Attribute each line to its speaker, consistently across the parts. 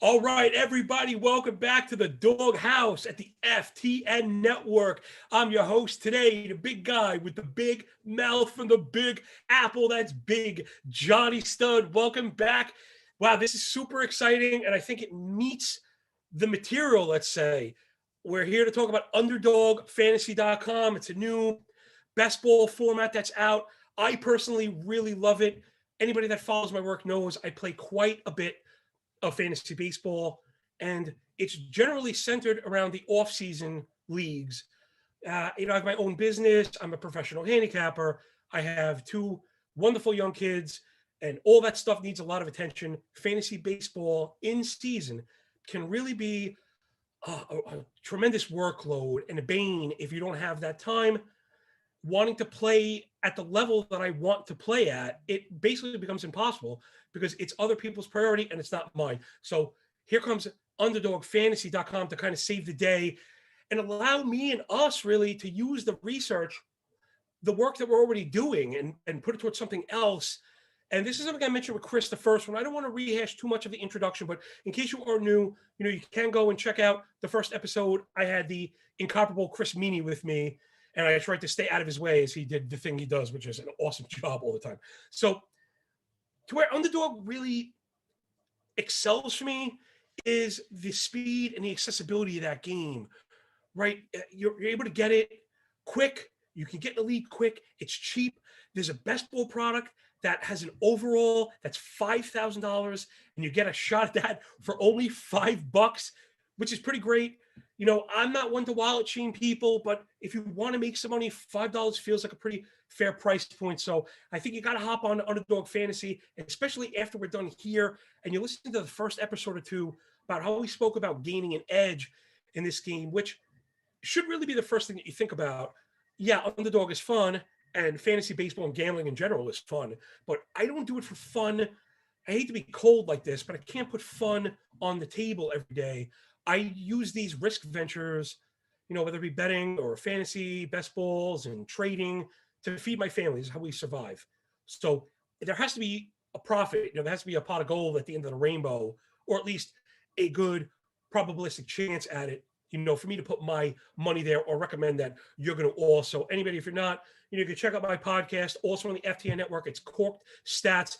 Speaker 1: All right, everybody, welcome back to the Doghouse at the FTN Network. I'm your host today, the big guy with the big mouth from the Big Apple. That's Big Johnny Stud. Welcome back. Wow, this is super exciting, and I think it meets the material, let's say. We're here to talk about UnderdogFantasy.com. It's a new best ball format that's out. I personally really love it. Anybody that follows my work knows I play quite a bit of fantasy baseball, and it's generally centered around the off-season leagues. I have my own business. I'm a professional handicapper. I have two wonderful young kids, and all that stuff needs a lot of attention. Fantasy baseball in season can really be a tremendous workload and a bane if you don't have that time. Wanting to play at the level that I want to play at, it basically becomes impossible because it's other people's priority and it's not mine. So here comes UnderdogFantasy.com to kind of save the day and allow me and us really to use the research, the work that we're already doing and put it towards something else. And this is something I mentioned with Chris the first one. I don't want to rehash too much of the introduction, but in case you are new, you can go and check out the first episode. I had the incomparable Chris Meany with me, and I tried to stay out of his way as he did the thing he does, which is an awesome job all the time. So to where Underdog really excels for me is the speed and the accessibility of that game, right? You're able to get it quick. You can get in the lead quick. It's cheap. There's a best ball product that has an overall that's $5,000, and you get a shot at that for only $5, which is pretty great. I'm not one to wallet shame people, but if you want to make some money, $5 feels like a pretty fair price point. So I think you got to hop on Underdog Fantasy, especially after we're done here, and you listen to the first episode or two about how we spoke about gaining an edge in this game, which should really be the first thing that you think about. Yeah, Underdog is fun, and fantasy baseball and gambling in general is fun, but I don't do it for fun. I hate to be cold like this, but I can't put fun on the table every day. I use these risk ventures, whether it be betting or fantasy, best balls, and trading to feed my family. This is how we survive. So there has to be a profit. There has to be a pot of gold at the end of the rainbow, or at least a good probabilistic chance at it, for me to put my money there or recommend that you're going to also. Anybody, if you're not, you can check out my podcast, also on the FTN Network. It's Corked Stats.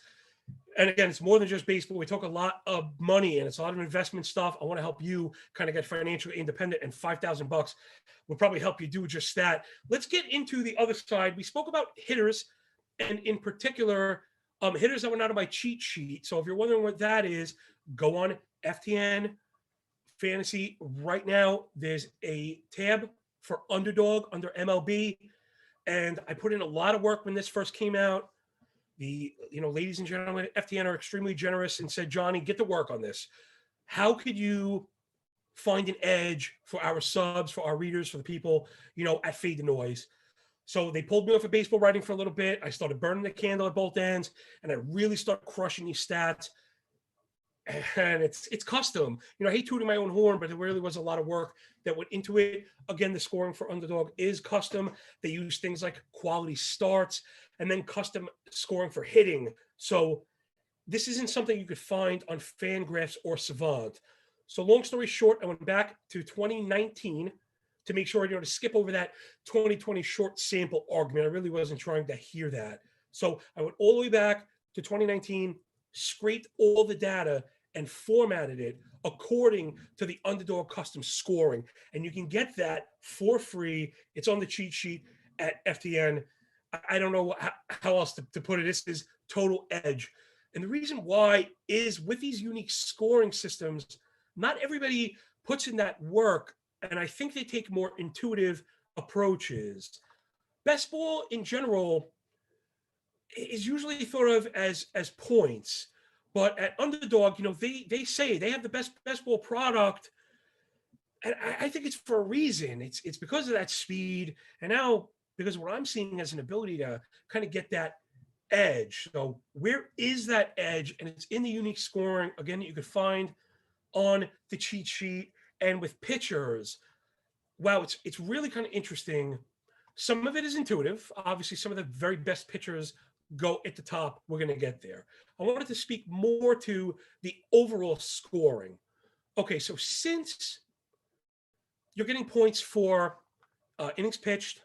Speaker 1: And again, it's more than just baseball. We talk a lot of money and it's a lot of investment stuff. I want to help you kind of get financially independent, and $5,000 will probably help you do just that. Let's get into the other side. We spoke about hitters, and in particular, hitters that were not on my cheat sheet. So if you're wondering what that is, go on FTN Fantasy right now. There's a tab for Underdog under MLB, and I put in a lot of work when this first came out. The ladies and gentlemen at FTN are extremely generous and said, Johnny, get to work on this. How could you find an edge for our subs, for our readers, for the people, at Fade the Noise? So they pulled me off of baseball writing for a little bit. I started burning the candle at both ends, and I really started crushing these stats. And it's custom. I hate tooting my own horn, but there really was a lot of work that went into it. Again, the scoring for Underdog is custom. They use things like quality starts and then custom scoring for hitting. So this isn't something you could find on Fangraphs or Savant. So long story short, I went back to 2019 to make sure, to skip over that 2020 short sample argument. I really wasn't trying to hear that. So I went all the way back to 2019, scraped all the data and formatted it according to the Underdog custom scoring. And you can get that for free. It's on the cheat sheet at FTN. I don't know how else to put it. This is total edge. And the reason why is with these unique scoring systems, not everybody puts in that work. And I think they take more intuitive approaches. Best ball in general is usually thought of as points. But at Underdog, they say they have the best ball product. And I think it's for a reason. It's because of that speed. And now, because what I'm seeing as an ability to kind of get that edge. So where is that edge? And it's in the unique scoring, again, that you could find on the cheat sheet and with pitchers. Wow, it's really kind of interesting. Some of it is intuitive. Obviously, some of the very best pitchers go at the top. We're going to get there. I wanted to speak more to the overall scoring. Okay, so since you're getting points for innings pitched,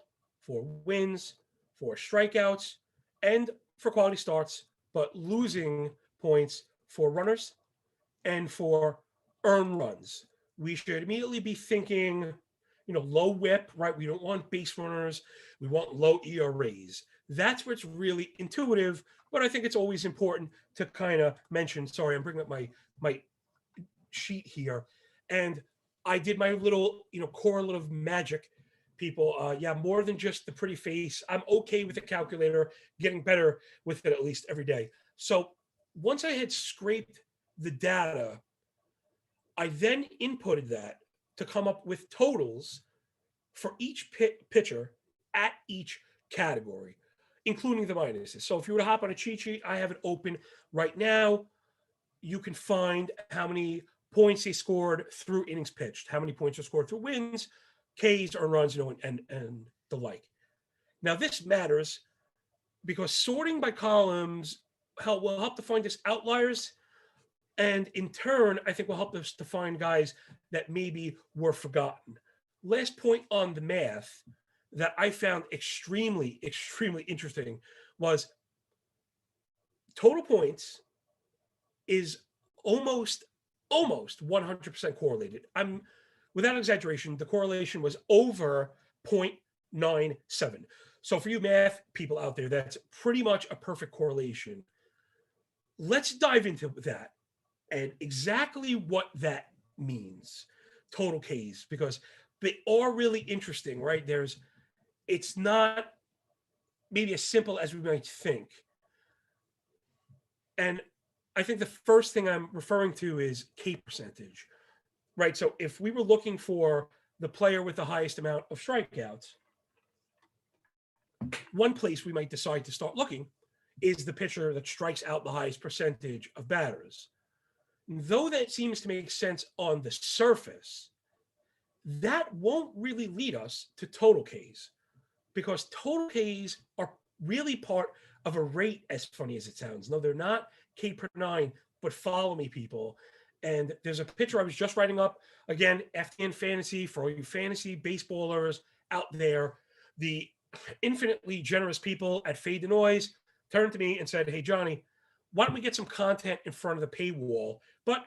Speaker 1: for wins, for strikeouts, and for quality starts, but losing points for runners and for earned runs. We should immediately be thinking, low whip, right? We don't want base runners. We want low ERAs. That's where it's really intuitive, but I think it's always important to kind of mention. Sorry, I'm bringing up my sheet here, and I did my little, correlative of magic. People, yeah, more than just the pretty face. I'm okay with the calculator, getting better with it at least every day. So once I had scraped the data, I then inputted that to come up with totals for each pitcher at each category, including the minuses. So if you were to hop on a cheat sheet, I have it open right now. You can find how many points they scored through innings pitched, how many points are scored through wins, Ks or runs, and the like. Now this matters because sorting by columns will help to find us outliers, and in turn, I think will help us to find guys that maybe were forgotten. Last point on the math that I found extremely, extremely interesting was total points is almost 100% correlated. I'm without exaggeration, the correlation was over 0.97. So for you math people out there, that's pretty much a perfect correlation. Let's dive into that and exactly what that means, total Ks, because they are really interesting, right? It's not maybe as simple as we might think. And I think the first thing I'm referring to is K percentage, right? So if we were looking for the player with the highest amount of strikeouts, one place we might decide to start looking is the pitcher that strikes out the highest percentage of batters. Though that seems to make sense on the surface, that won't really lead us to total Ks, because total Ks are really part of a rate, as funny as it sounds. No, they're not K per nine, but follow me, people. And there's a picture I was just writing up, again, FTN Fantasy, for all you fantasy baseballers out there. The infinitely generous people at Fade the Noise turned to me and said, hey, Johnny, why don't we get some content in front of the paywall? But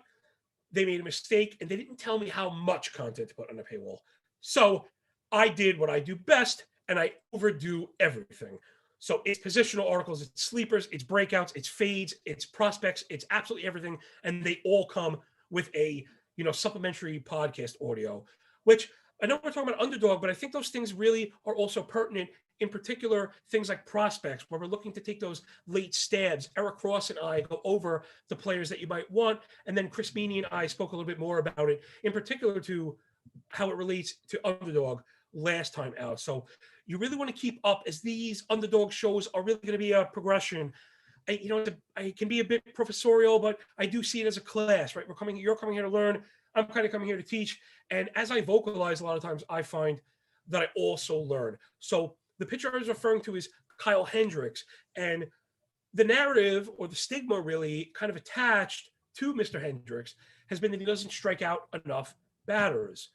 Speaker 1: they made a mistake and they didn't tell me how much content to put on the paywall. So I did what I do best, and I overdo everything. So it's positional articles, it's sleepers, it's breakouts, it's fades, it's prospects, it's absolutely everything. And they all come with a, supplementary podcast audio, which I know we're talking about Underdog, but I think those things really are also pertinent, in particular, things like prospects, where we're looking to take those late stabs. Eric Cross and I go over the players that you might want. And then Chris Meany and I spoke a little bit more about it, in particular to how it relates to Underdog last time out. So you really want to keep up, as these Underdog shows are really going to be a progression. I can be a bit professorial, but I do see it as a class, right? You're coming here to learn. I'm kind of coming here to teach. And as I vocalize, a lot of times I find that I also learn. So the pitcher I was referring to is Kyle Hendricks. And the narrative, or the stigma really kind of attached to Mr. Hendricks, has been that he doesn't strike out enough batters.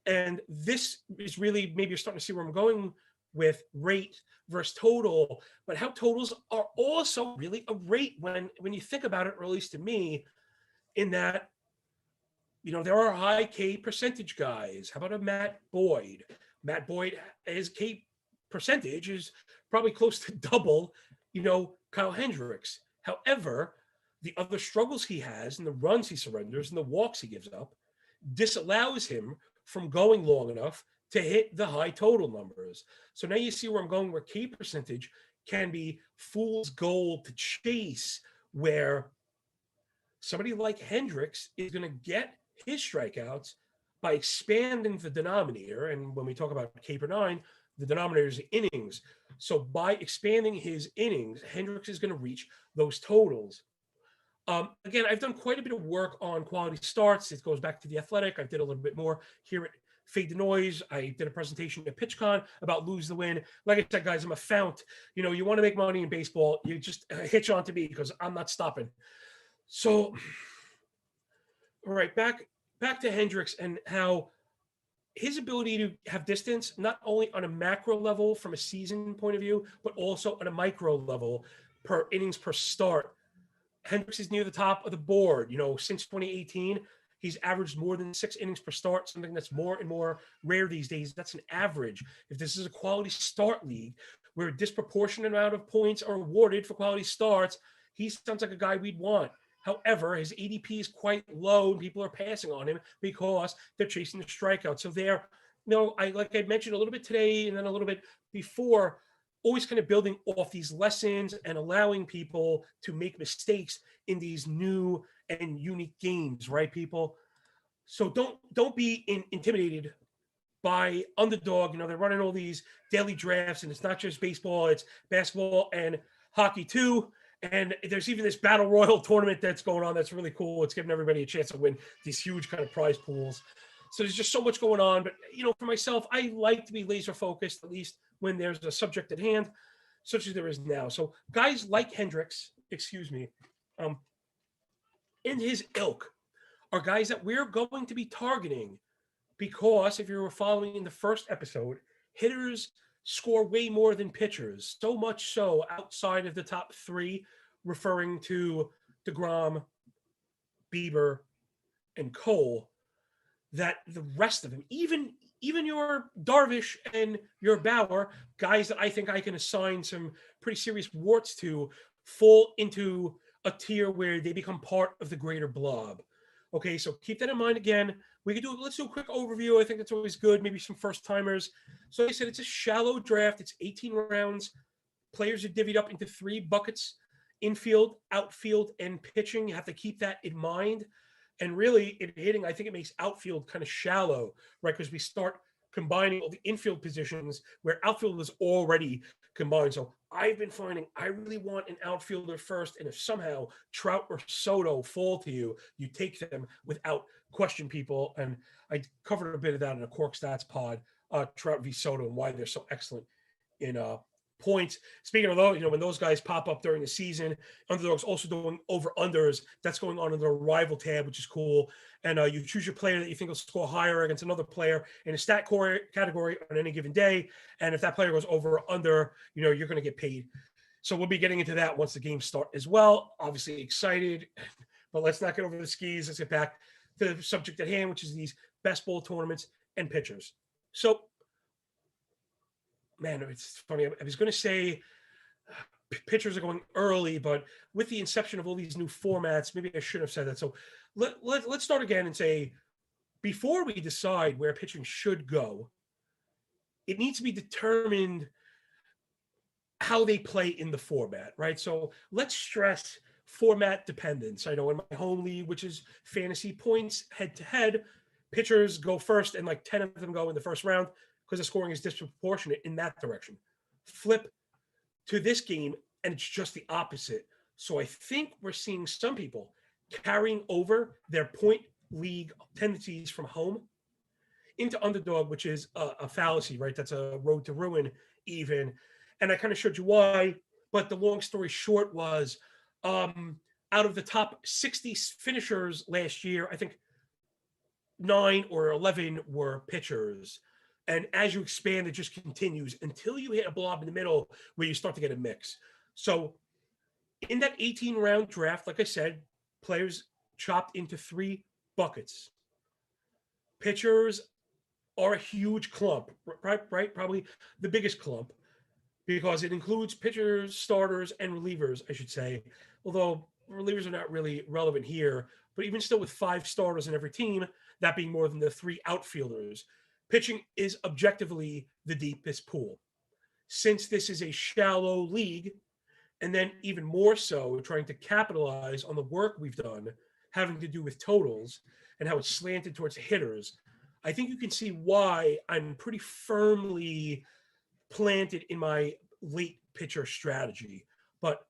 Speaker 1: And this is really, maybe you're starting to see where I'm going with rate versus total, but how totals are also really a rate when you think about it, or at least to me, in that, there are high K percentage guys. How about a Matt Boyd? Matt Boyd, his K percentage is probably close to double, Kyle Hendricks. However, the other struggles he has, and the runs he surrenders and the walks he gives up, disallows him from going long enough to hit the high total numbers. So now you see where I'm going, where K percentage can be fool's gold to chase, where somebody like Hendricks is going to get his strikeouts by expanding the denominator. And when we talk about K per nine, the denominator is innings. So by expanding his innings, Hendricks is going to reach those totals. Again, I've done quite a bit of work on quality starts. It goes back to The Athletic. I did a little bit more here at Fade the Noise. I did a presentation at PitchCon about Lose the Win. Like I said, guys, I'm a fount. You want to make money in baseball, you just hitch on to me, because I'm not stopping. So, all right, back back to Hendricks and how his ability to have distance, not only on a macro level from a season point of view, but also on a micro level per innings per start. Hendricks is near the top of the board. Since 2018, he's averaged more than 6 innings per start, something that's more and more rare these days. That's an average. If this is a quality start league where a disproportionate amount of points are awarded for quality starts, he sounds like a guy we'd want. However, his ADP is quite low and people are passing on him because they're chasing the strikeout. So like I mentioned a little bit today and then a little bit before, always kind of building off these lessons and allowing people to make mistakes in these new and unique games, right, people? So don't be intimidated by Underdog. They're running all these daily drafts, and it's not just baseball, it's basketball and hockey too. And there's even this battle royal tournament that's going on that's really cool. It's giving everybody a chance to win these huge kind of prize pools. So there's just so much going on. But, for myself, I like to be laser focused, at least when there's a subject at hand, such as there is now. So guys like Hendricks, in his ilk, are guys that we're going to be targeting because if you were following in the first episode, hitters score way more than pitchers, so much so outside of the top 3, referring to DeGrom, Bieber, and Cole, that the rest of them, even your Darvish and your Bauer, guys that I think I can assign some pretty serious warts to, fall into a tier where they become part of the greater blob. Okay, so keep that in mind. Again, let's do a quick overview. I think that's always good. Maybe some first timers. So like I said, it's a shallow draft. It's 18 rounds. Players are divvied up into 3 buckets: infield, outfield, and pitching. You have to keep that in mind. And really, in hitting, I think it makes outfield kind of shallow, right? Because we start combining all the infield positions where outfield is already combined. So I've been finding I really want an outfielder first. And if somehow Trout or Soto fall to you, you take them without question, people. And I covered a bit of that in a Cork Stats pod, Trout v. Soto, and why they're so excellent in points. Speaking of those, when those guys pop up during the season, Underdog's also doing over-unders. That's going on in the rival tab, which is cool. And you choose your player that you think will score higher against another player in a stat category on any given day. And if that player goes over or under, you're going to get paid. So we'll be getting into that once the games start as well. Obviously excited, but let's not get over the skis. Let's get back to the subject at hand, which is these best ball tournaments and pitchers. So, man, it's funny. I was going to say pitchers are going early, but with the inception of all these new formats, maybe I shouldn't have said that. So let's start again and say, before we decide where pitching should go, it needs to be determined how they play in the format, right? So let's stress format dependence. I know in my home league, which is fantasy points head to head, pitchers go first and like 10 of them go in the first round because the scoring is disproportionate in that direction. Flip to this game and it's just the opposite. So I think we're seeing some people carrying over their point league tendencies from home into Underdog, which is a fallacy, right? That's a road to ruin even. And I kind of showed you why, but the long story short was out of the top 60 finishers last year, I think 9 or 11 were pitchers. And as you expand, it just continues until you hit a blob in the middle where you start to get a mix. So in that 18-round draft, like I said, players chopped into 3 buckets. Pitchers are a huge clump, right? Probably the biggest clump because it includes pitchers, starters, and relievers, I should say. Although relievers are not really relevant here, but even still with 5 starters in every team, that being more than the 3 outfielders, pitching is objectively the deepest pool. Since this is a shallow league, and then even more so trying to capitalize on the work we've done having to do with totals and how it's slanted towards hitters, I think you can see why I'm pretty firmly planted in my late pitcher strategy. But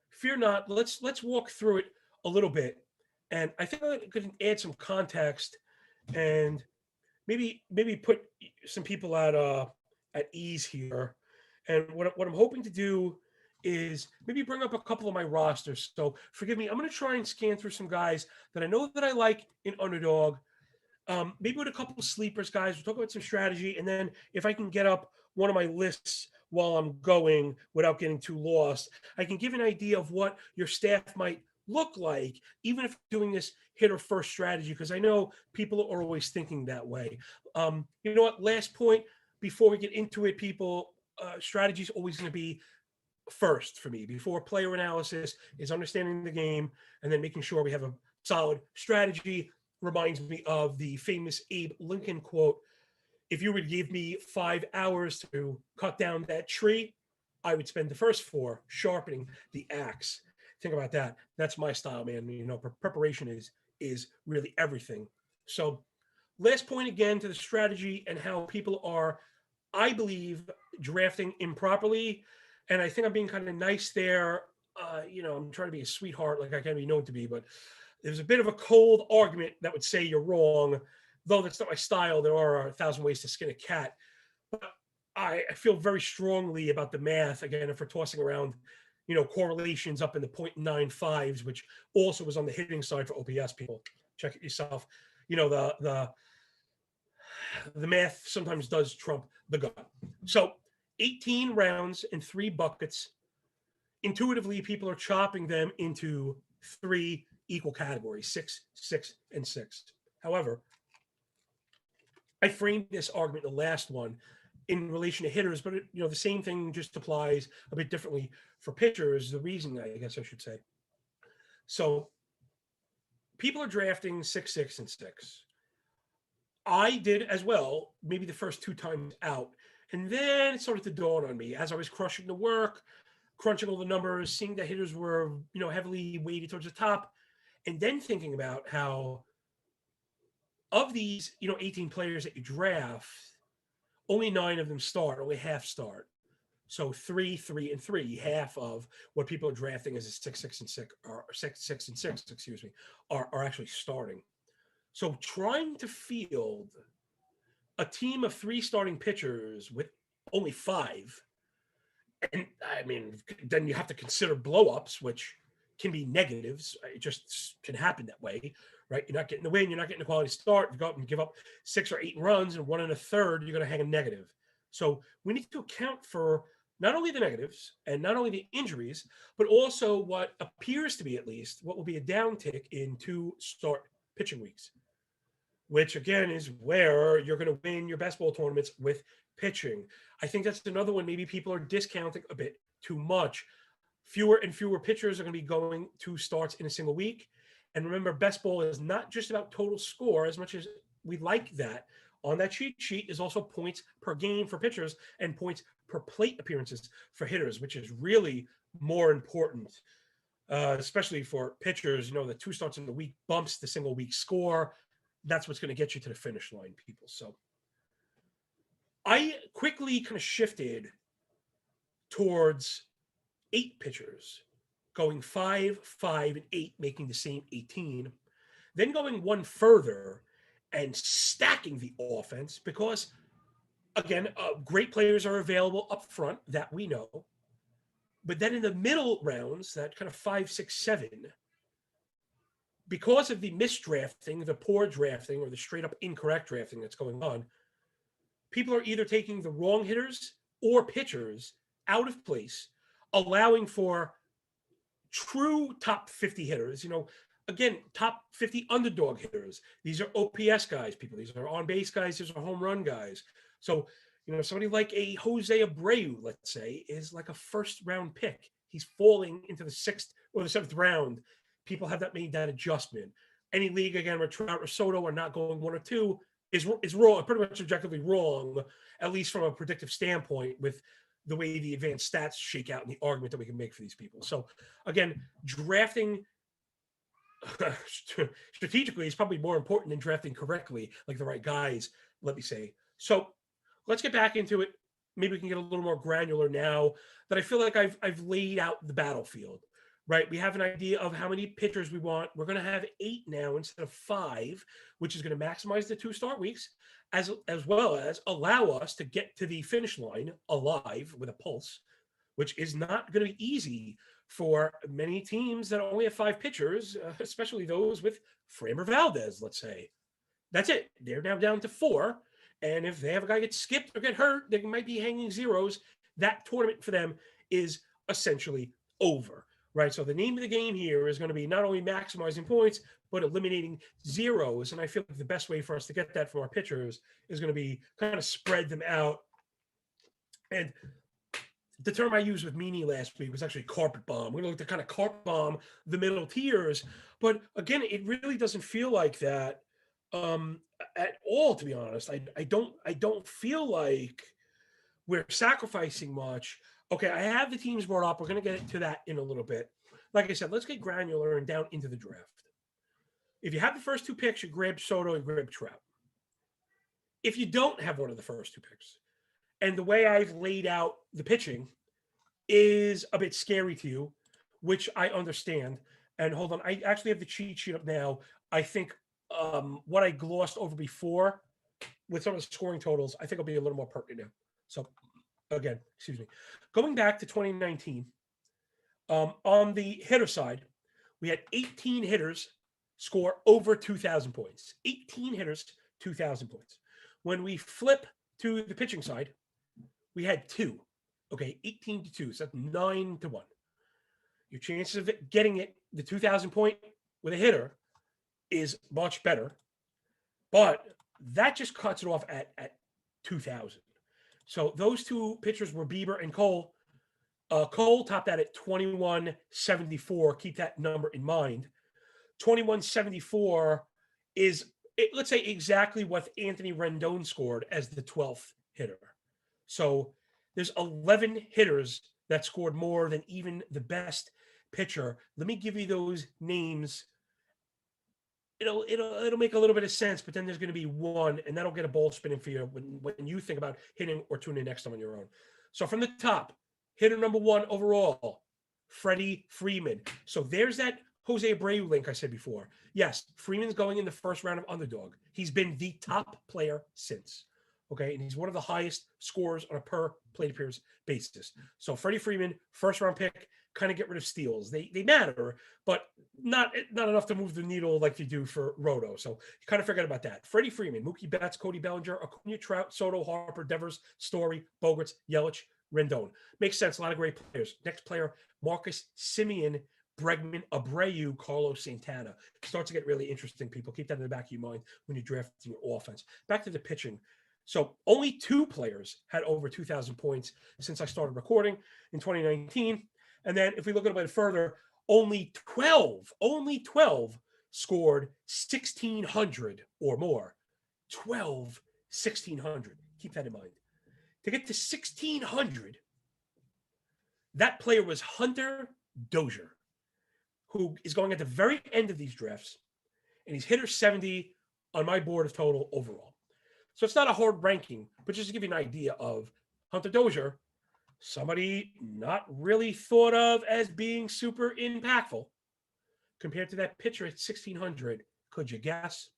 Speaker 1: fear not, let's walk through it a little bit. And I think I could add some context and maybe put some people at ease here. And what I'm hoping to do is maybe bring up a couple of my rosters. So forgive me, I'm going to try and scan through some guys that I know that I like in Underdog Maybe with a couple of sleepers, guys. We'll talk about some strategy, and then if I can get up one of my lists while I'm going without getting too lost, I can give an idea of what your staff might look like, even if doing this hitter first strategy, because I know people are always thinking that way. You know what? Last point before we get into it, people, strategy is always going to be first for me before player analysis is understanding the game and then making sure we have a solid strategy. Reminds me of the famous Abe Lincoln quote: if you would give me 5 hours to cut down that tree, I would spend the first 4 sharpening the axe. Think about that. That's my style, man. You know, preparation is really everything. So last point again to the strategy and how people are, I believe, drafting improperly. And I think I'm being kind of nice there. You know, I'm trying to be a sweetheart like I can be known to be, but there's a bit of a cold argument that would say you're wrong, though that's not my style. There are 1,000 ways to skin a cat. But I feel very strongly about the math, again, if we're tossing around, you know, correlations up in the 0.95s, which also was on the hitting side for OPS people. Check it yourself. You know, the math sometimes does trump the gut. So 18 rounds and 3 buckets. Intuitively, people are chopping them into 3 equal categories: 6, 6, and 6. However, I framed this argument in the last one in relation to hitters, but you know, the same thing just applies a bit differently for pitchers. The reason, I guess I should say. So people are drafting 6, 6, and 6. I did as well, maybe the first 2 times out. And then it started to dawn on me as I was crushing the work, crunching all the numbers, seeing that hitters were, you know, heavily weighted towards the top, and then thinking about how of these, you know, 18 players that you draft, only 9 of them start, only half start. So 3, 3, and 3, half of what people are drafting as a 6, 6, and 6, or 6, 6, and 6, excuse me, are actually starting. So trying to field a team of 3 starting pitchers with only 5, and I mean, then you have to consider blowups, which can be negatives. It just can happen that way, right? You're not getting the win, you're not getting a quality start. You go up and give up 6 or 8 runs and 1 1/3, you're going to hang a negative. So we need to account for not only the negatives and not only the injuries, but also what appears to be, at least, what will be a downtick in 2 start pitching weeks, which again is where you're going to win your best ball tournaments with pitching. I think that's another one. Maybe people are discounting a bit too much. Fewer and fewer pitchers are going to be going 2 starts in a single week. And remember, best ball is not just about total score, as much as we like that. On that cheat sheet is also points per game for pitchers and points per plate appearances for hitters, which is really more important, especially for pitchers. You know, the 2 starts in the week bumps the single week score. That's what's going to get you to the finish line, people. So I quickly kind of shifted towards 8 pitchers, going 5, 5, and 8, making the same 18, then going one further and stacking the offense because, again, great players are available up front, that we know. But then in the middle rounds, that kind of 5, 6, 7, because of the misdrafting, the poor drafting, or the straight up incorrect drafting that's going on, people are either taking the wrong hitters or pitchers out of place, allowing for true top 50 hitters. You know, again, top 50 underdog hitters. These are OPS guys, people. These are on base guys. These are home run guys. So, you know, somebody like a Jose Abreu, let's say, is like a first round pick. He's falling into the 6th or the 7th round. People have that made that adjustment. Any league, again, where Trout or Soto are not going 1 or 2 is wrong, pretty much objectively wrong, at least from a predictive standpoint, with the way the advanced stats shake out and the argument that we can make for these people. So again, drafting strategically is probably more important than drafting correctly, like the right guys, let me say. So let's get back into it. Maybe we can get a little more granular now that I feel like I've laid out the battlefield, right? We have an idea of how many pitchers we want. We're going to have 8 now instead of 5, which is going to maximize the 2 start weeks, as well as allow us to get to the finish line alive with a pulse, which is not going to be easy for many teams that only have 5 pitchers, especially those with Framber Valdez, let's say. That's it. They're now down to 4. And if they have a guy get skipped or get hurt, they might be hanging zeros. That tournament for them is essentially over, right? So the name of the game here is going to be not only maximizing points, but eliminating zeros. And I feel like the best way for us to get that from our pitchers is going to be kind of spread them out. And the term I used with Meanie last week was actually carpet bomb. We're going to look to kind of carpet bomb the middle tiers. But again, it really doesn't feel like that at all, to be honest. I don't feel like we're sacrificing much. Okay, I have the teams brought up. We're going to get to that in a little bit. Like I said, let's get granular and down into the draft. If you have the first 2 picks, you grab Soto and grab Trout. If you don't have one of the first 2 picks, and the way I've laid out the pitching is a bit scary to you, which I understand. And hold on, I actually have the cheat sheet up now. I think what I glossed over before with some of the scoring totals, I think will be a little more pertinent now. So again, excuse me. Going back to 2019, on the hitter side, we had 18 hitters score over 2,000 points. 18 hitters, 2,000 points. When we flip to the pitching side, we had 2. Okay, 18 to 2, so that's 9 to 1. Your chances of getting it, the 2,000 point with a hitter, is much better. But that just cuts it off at 2,000. So those 2 pitchers were Bieber and Cole. Cole topped that at 2174. Keep that number in mind. 2174 is, let's say, exactly what Anthony Rendon scored as the 12th hitter. So there's 11 hitters that scored more than even the best pitcher. Let me give you those names. It'll make a little bit of sense, but then there's going to be one, and that'll get a ball spinning for you when you think about hitting or tuning in next time on your own. So from the top, hitter number 1 overall, Freddie Freeman. So there's that Jose Abreu link I said before. Yes, Freeman's going in the first round of Underdog. He's been the top player since. Okay, and he's one of the highest scorers on a per plate appearance basis. So Freddie Freeman, first round pick, kind of get rid of steals. They matter, but not enough to move the needle like you do for Roto. So you kind of forget about that. Freddie Freeman, Mookie Betts, Cody Bellinger, Acuna, Trout, Soto, Harper, Devers, Story, Bogarts, Yelich, Rendon. Makes sense. A lot of great players. Next player, Marcus Semien, Bregman, Abreu, Carlos Santana. Starts to get really interesting, people. Keep that in the back of your mind when you're drafting your offense. Back to the pitching. So only 2 players had over 2,000 points since I started recording in 2019. And then if we look a little bit further, only 12 scored 1,600 or more. 12, 1,600. Keep that in mind. To get to 1,600, that player was Hunter Dozier, who is going at the very end of these drafts, and he's hitter 70 on my board of total overall. So it's not a hard ranking, but just to give you an idea of Hunter Dozier, somebody not really thought of as being super impactful compared to that pitcher at 1,600. Could you guess?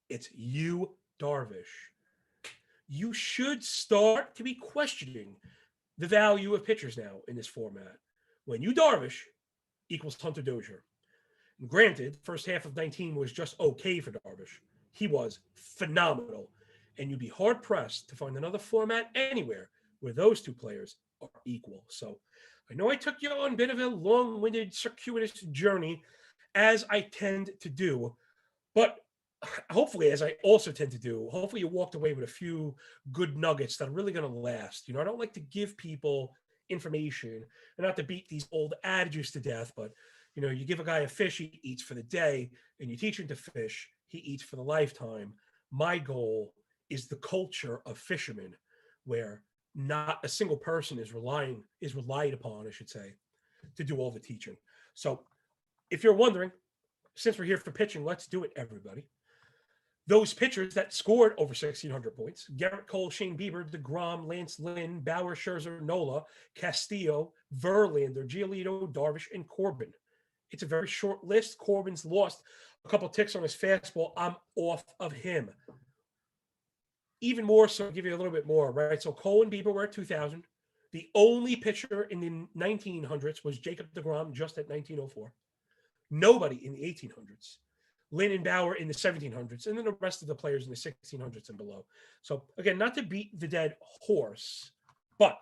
Speaker 1: It's Yu Darvish. You should start to be questioning the value of pitchers now in this format. When Yu Darvish equals Hunter Dozier. And granted, first half of 19 was just okay for Darvish. He was phenomenal. And you'd be hard-pressed to find another format anywhere where those 2 players are equal. So I know I took you on a bit of a long-winded, circuitous journey, as I tend to do. But hopefully, as I also tend to do, hopefully you walked away with a few good nuggets that are really going to last. I don't like to give people information and not to beat these old adages to death, but you give a guy a fish, he eats for the day, and you teach him to fish, he eats for the lifetime. My goal is the culture of fishermen where not a single person is relied upon, I should say, to do all the teaching. So if you're wondering, since we're here for pitching, let's do it, everybody. Those pitchers that scored over 1,600 points: Garrett Cole, Shane Bieber, DeGrom, Lance Lynn, Bauer, Scherzer, Nola, Castillo, Verlander, Giolito, Darvish, and Corbin. It's a very short list. Corbin's lost a couple ticks on his fastball. I'm off of him. Even more so, I'll give you a little bit more, right? So Cole and Bieber were at 2,000. The only pitcher in the 1900s was Jacob DeGrom, just at 1904. Nobody in the 1800s Lynn and Bauer in the 1700s, and then the rest of the players in the 1600s and below. So again, not to beat the dead horse, but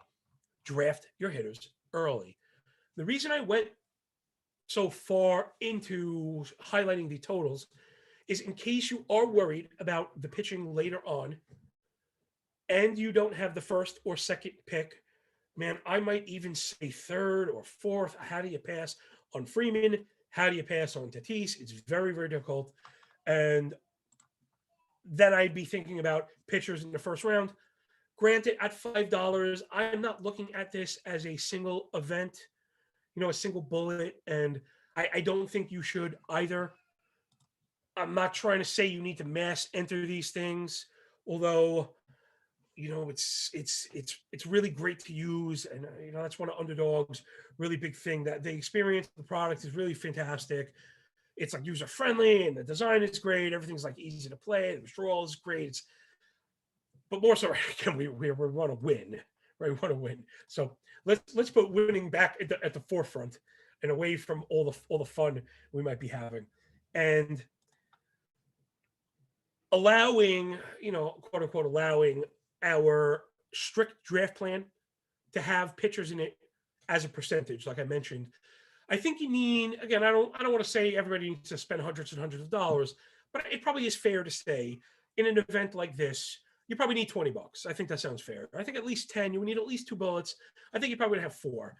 Speaker 1: draft your hitters early. The reason I went so far into highlighting the totals is in case you are worried about the pitching later on and you don't have the first or second pick, man, I might even say third or fourth. How do you pass on Freeman? How do you pass on Tatis? It's very, very difficult. And then I'd be thinking about pitchers in the first round. Granted, at $5, I'm not looking at this as a single event, a single bullet. And I don't think you should either. I'm not trying to say you need to mass enter these things, although it's really great to use, and that's one of Underdog's really big thing, that the experience of the product is really fantastic. It's like user friendly, and the design is great. Everything's like easy to play. The withdrawal is great. But more so, again, we want to win, right? We want to win. So let's put winning back at the forefront and away from all the fun we might be having, and allowing, quote unquote, allowing our strict draft plan to have pitchers in it as a percentage, like I mentioned. I think you need, again, I don't want to say everybody needs to spend hundreds and hundreds of dollars, but it probably is fair to say in an event like this, you probably need $20. I think that sounds fair. I think at least 10, you would need at least 2 bullets. I think you probably would have 4.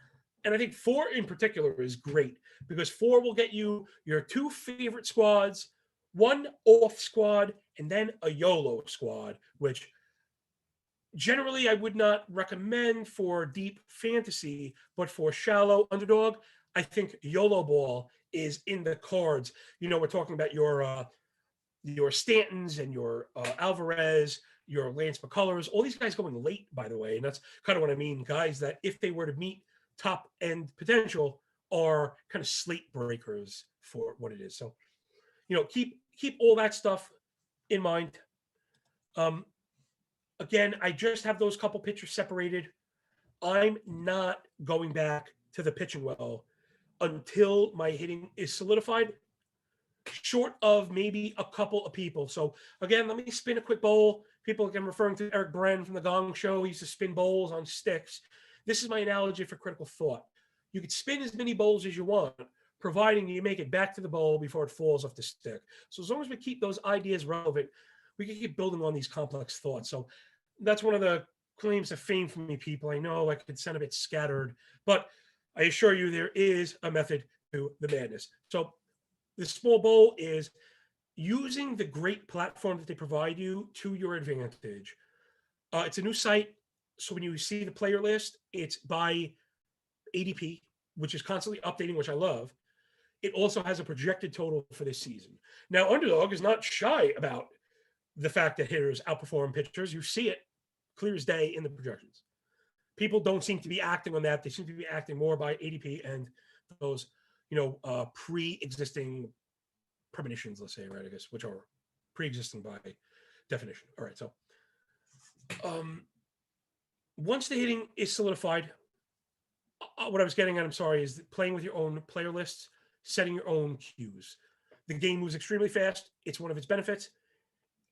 Speaker 1: And I think 4 in particular is great because 4 will get you your 2 favorite squads, 1 off squad, and then a YOLO squad, which generally I would not recommend for deep fantasy, but for shallow Underdog, I think YOLO ball is in the cards. We're talking about your Stantons and your Alvarez, your Lance McCullers, all these guys going late, by the way. And that's kind of what I mean, guys, that if they were to meet top end potential are kind of slate breakers for what it is. So, keep all that stuff in mind. Again, I just have those couple pitchers separated. I'm not going back to the pitching well until my hitting is solidified, short of maybe a couple of people. So again, let me spin a quick bowl. People, again, referring to Eric Bren from the Gong Show. He used to spin bowls on sticks. This is my analogy for critical thought. You could spin as many bowls as you want, providing you make it back to the bowl before it falls off the stick. So as long as we keep those ideas relevant, we can keep building on these complex thoughts. So that's one of the claims of fame for me, people. I know I could sound a bit scattered, but I assure you there is a method to the madness. So the small bowl is using the great platform that they provide you to your advantage. It's a new site. So when you see the player list, it's by ADP, which is constantly updating, which I love. It also has a projected total for this season. Now, Underdog is not shy about the fact that hitters outperform pitchers. You see it clear as day in the projections. People don't seem to be acting on that. They seem to be acting more by ADP and those, pre-existing premonitions, let's say, right, I guess, which are pre-existing by definition. All right, so once the hitting is solidified, what I was getting at, I'm sorry, is playing with your own player lists, setting your own cues. The game moves extremely fast. It's one of its benefits.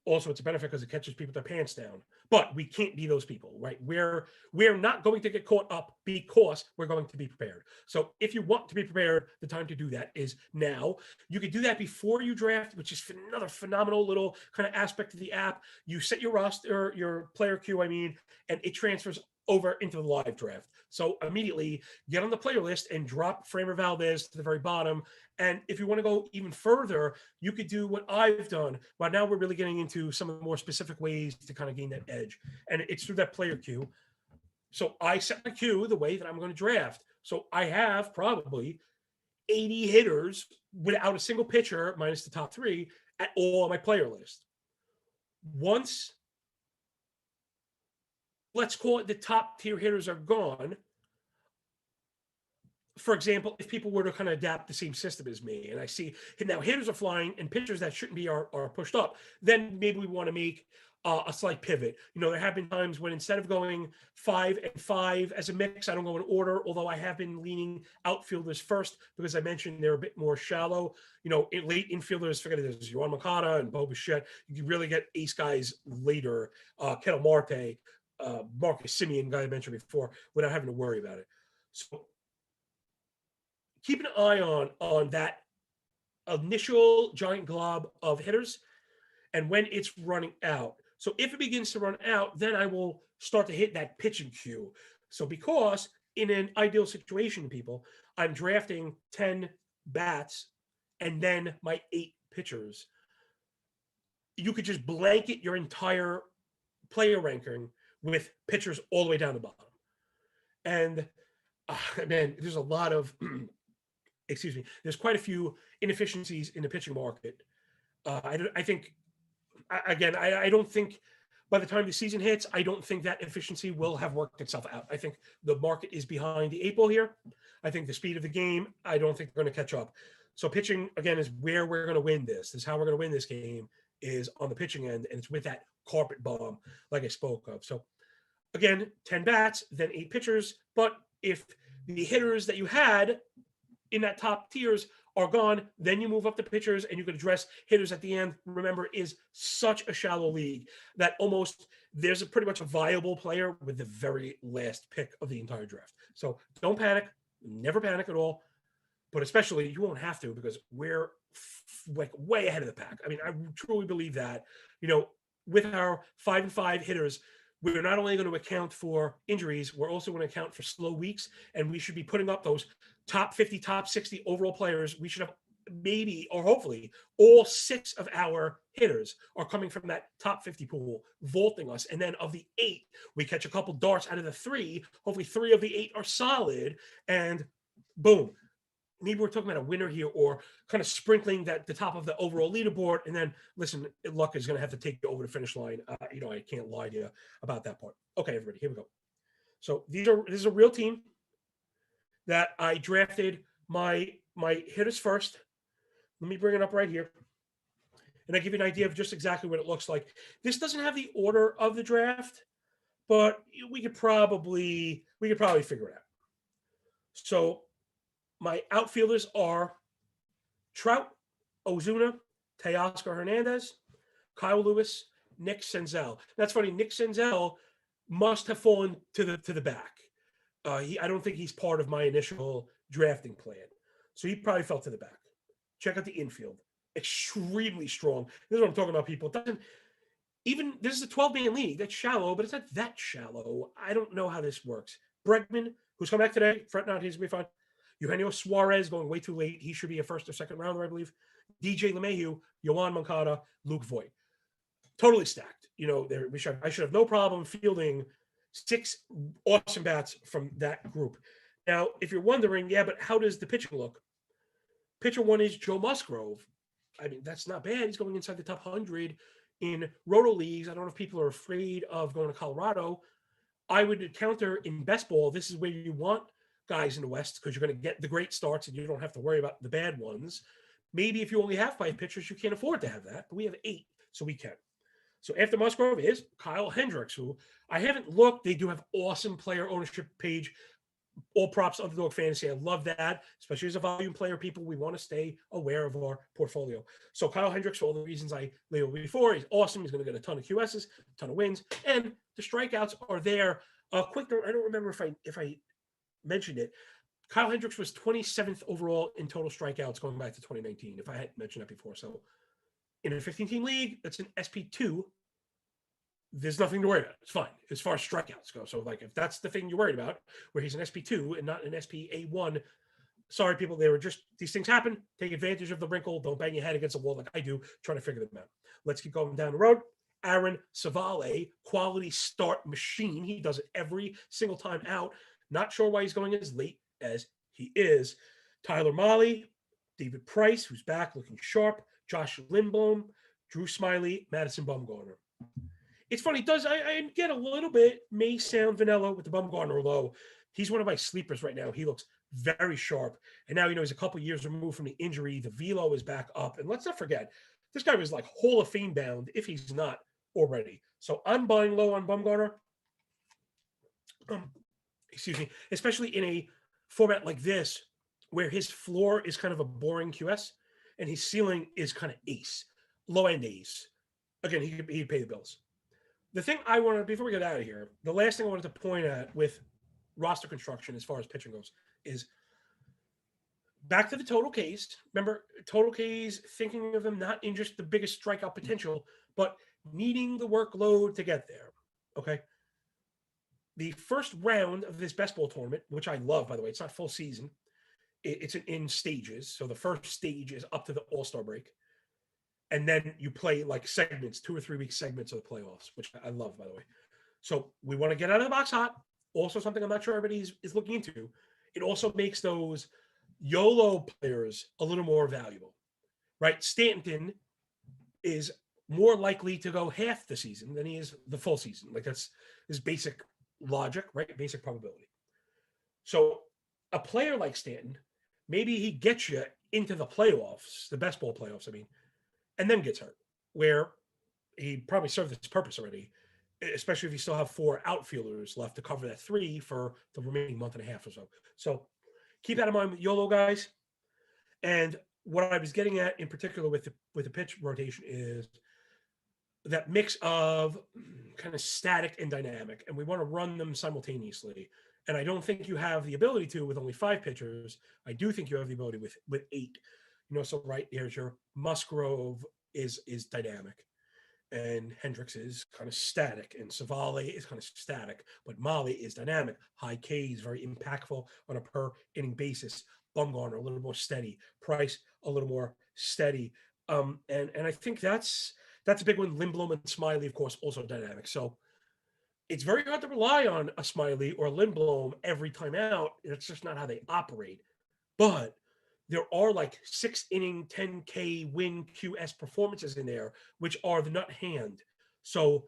Speaker 1: Also, it's a benefit because it catches people with their pants down. But we can't be those people, right? We're not going to get caught up because we're going to be prepared. So if you want to be prepared, the time to do that is now. You could do that before you draft, which is another phenomenal little kind of aspect of the app. You set your roster, your player queue, and it transfers over into the live draft. So immediately get on the player list and drop Framber Valdez to the very bottom. And if you want to go even further, you could do what I've done. But now we're really getting into some of the more specific ways to kind of gain that edge. And it's through that player queue. So I set my queue the way that I'm going to draft. So I have probably 80 hitters without a single pitcher, minus the top 3, at all on my player list. Once, let's call it, the top tier hitters are gone, for example, if people were to kind of adapt the same system as me, and I see now hitters are flying and pitchers that shouldn't be are pushed up, then maybe we want to make a slight pivot. There have been times when instead of going 5 and 5 as a mix, I don't go in order, although I have been leaning outfielders first because I mentioned they're a bit more shallow. Late infielders, forget it, there's Yohan Moncada and Bo Bichette. You can really get ace guys later, Ketel Marte, Marcus Semien, guy I mentioned before, without having to worry about it. So keep an eye on that initial giant glob of hitters and when it's running out. So if it begins to run out, then I will start to hit that pitching cue. So because in an ideal situation, people, I'm drafting 10 bats and then my 8 pitchers, you could just blanket your entire player ranking with pitchers all the way down the bottom. And man, there's a lot of there's quite a few inefficiencies in the pitching market. I think, again, I don't think by the time the season hits, I don't think that efficiency will have worked itself out. I think the market is behind the 8 ball here. I think the speed of the game, I don't think they're going to catch up. So pitching, again, is where we're going to win this. This is how we're going to win this game, is on the pitching end, and it's with that carpet bomb like I spoke of. So again, 10 bats, then 8 pitchers. But if the hitters that you had in that top tiers are gone, then you move up the pitchers and you can address hitters at the end. Remember, it is such a shallow league that almost there's pretty much a viable player with the very last pick of the entire draft. So don't panic, never panic at all, but especially you won't have to because we're like way ahead of the pack. I mean, I truly believe that, with our 5 and 5 hitters, we're not only going to account for injuries, we're also going to account for slow weeks, and we should be putting up those top 50, top 60 overall players. We should have maybe, or hopefully, all 6 of our hitters are coming from that top 50 pool, vaulting us. And then of the 8, we catch a couple darts out of the 3. Hopefully 3 of the 8 are solid, and boom. Maybe we're talking about a winner here, or kind of sprinkling the top of the overall leaderboard. And then, listen, luck is going to have to take you over the finish line. I can't lie to you about that part. Okay, everybody, here we go. So this is a real team that I drafted my hitters first. Let me bring it up right here, and I give you an idea of just exactly what it looks like. This doesn't have the order of the draft, but we could probably figure it out. So my outfielders are Trout, Ozuna, Teoscar Hernandez, Kyle Lewis, Nick Senzel. That's funny. Nick Senzel must have fallen to the back. I don't think he's part of my initial drafting plan. So he probably fell to the back. Check out the infield. Extremely strong. This is what I'm talking about, people. This is a 12-man league. That's shallow, but it's not that shallow. I don't know how this works. Bregman, who's come back today, fret not, he's going to be fine. Eugenio Suarez going way too late. He should be a first or second rounder, I believe. DJ LeMahieu, Yohan Moncada, Luke Voigt. Totally stacked. I should have no problem fielding 6 awesome bats from that group. Now, if you're wondering, yeah, but how does the pitching look? Pitcher 1 is Joe Musgrove. I mean, that's not bad. He's going inside the top 100 in roto leagues. I don't know if people are afraid of going to Colorado. I would counter in best ball. This is where you want guys in the West because you're going to get the great starts and you don't have to worry about the bad ones. Maybe if you only have 5 pitchers, you can't afford to have that, but we have 8, so we can. So after Musgrove is Kyle Hendricks, who I haven't looked. They do have awesome player ownership page, all props Underdog Fantasy. I love that, especially as a volume player. People, we want to stay aware of our portfolio. So Kyle Hendricks, for all the reasons I labeled before, he's awesome. He's going to get a ton of QSs, a ton of wins, and the strikeouts are there. Quick note, I don't remember if I mentioned it. Kyle Hendricks was 27th overall in total strikeouts going back to 2019, if I had mentioned that before. So in a 15-team league, that's an SP2. There's nothing to worry about. It's fine as far as strikeouts go. So, if that's the thing you're worried about, where he's an SP2 and not an SPA1, sorry, people, these things happen. Take advantage of the wrinkle. Don't bang your head against a wall like I do, trying to figure them out. Let's keep going down the road. Aaron Cevalle, quality start machine. He does it every single time out. Not sure why he's going as late as he is. Tyler Mahle, David Price, who's back looking sharp, Josh Lindblom, Drew Smiley, Madison Bumgarner. It's funny, I get a little bit, may sound vanilla with the Bumgarner low. He's one of my sleepers right now. He looks very sharp. And now, he's a couple years removed from the injury. The velo is back up. And let's not forget, this guy was like Hall of Fame bound if he's not already. So I'm buying low on Bumgarner. Excuse me, especially in a format like this, where his floor is kind of a boring QS and his ceiling is kind of ace, low end ace. Again, he'd pay the bills. The thing I wanted, before we get out of here, the last thing I wanted to point at with roster construction as far as pitching goes is back to the total Ks. Remember, total Ks, thinking of them not in just the biggest strikeout potential, but needing the workload to get there. Okay. The first round of this best ball tournament, which I love, by the way, it's not full season. It's in stages. So the first stage is up to the All-Star break. And then you play like segments, 2 or 3 week segments of the playoffs, which I love, by the way. So we want to get out of the box hot. Also something I'm not sure everybody is looking into. It also makes those YOLO players a little more valuable, right? Stanton is more likely to go half the season than he is the full season. Like that's his basic logic, right? Basic probability. So a player like Stanton, maybe he gets you into the playoffs, the best ball playoffs, I mean, and then gets hurt, where he probably served its purpose already, especially if you still have 4 outfielders left to cover that 3 for the remaining month and a half or so. So keep that in mind with YOLO guys. And what I was getting at in particular with the pitch rotation is that mix of kind of static and dynamic, and we want to run them simultaneously. And I don't think you have the ability to with only 5 pitchers. I do think you have the ability with 8. So right here's your Musgrove is dynamic, and Hendricks is kind of static, and Cevalle is kind of static, but Molly is dynamic. High K is very impactful on a per inning basis. Bumgarner a little more steady. Price a little more steady. And I think that's a big one. Lindblom and Smiley, of course, also dynamic. So it's very hard to rely on a Smiley or a Lindblom every time out. It's just not how they operate. But there are like 6-inning, 10K win QS performances in there, which are the nut hand. So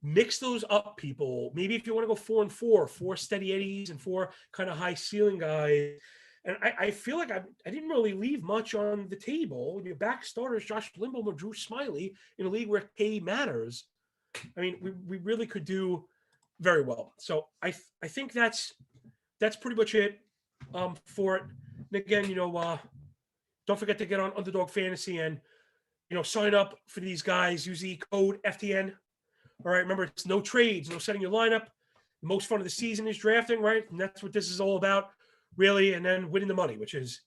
Speaker 1: mix those up, people. Maybe if you want to go 4-4, 4 steady eddies and 4 kind of high ceiling guys. And I feel like I didn't really leave much on the table. Your back starters, Josh Lindblom or Drew Smiley, in a league where K matters. I mean, we really could do very well. So I think that's pretty much it for it. And again, don't forget to get on Underdog Fantasy and, sign up for these guys. Use the code FTN. All right. Remember, it's no trades, no setting your lineup. The most fun of the season is drafting, right? And that's what this is all about, really. And then winning the money, which is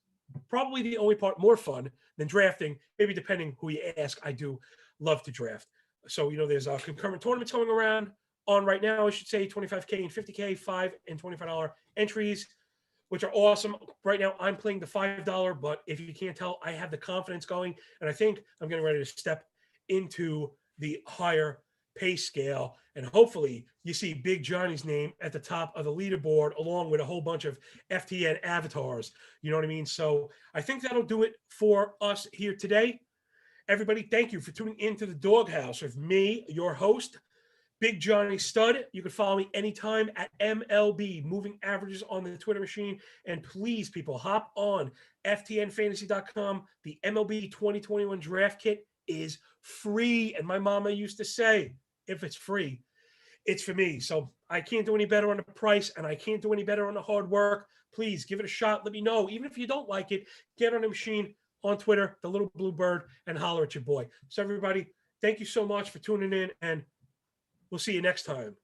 Speaker 1: probably the only part more fun than drafting. Maybe depending who you ask. I do love to draft. So, there's concurrent tournaments going around on right now, I should say, 25K and 50K, $5 and $25 entries, which are awesome. Right now, I'm playing the $5, but if you can't tell, I have the confidence going, and I think I'm getting ready to step into the higher pay scale, and hopefully you see Big Johnny's name at the top of the leaderboard, along with a whole bunch of FTN avatars. You know what I mean? So I think that'll do it for us here today. Everybody, thank you for tuning into the Doghouse with me, your host, Big Johnny Stud. You can follow me anytime at MLB Moving Averages on the Twitter machine. And please, people, hop on FTNFantasy.com. The MLB 2021 draft kit is free. And my mama used to say, if it's free, it's for me. So I can't do any better on the price, and I can't do any better on the hard work. Please give it a shot. Let me know. Even if you don't like it, get on the machine on Twitter, the little blue bird, and holler at your boy. So everybody, thank you so much for tuning in, and we'll see you next time.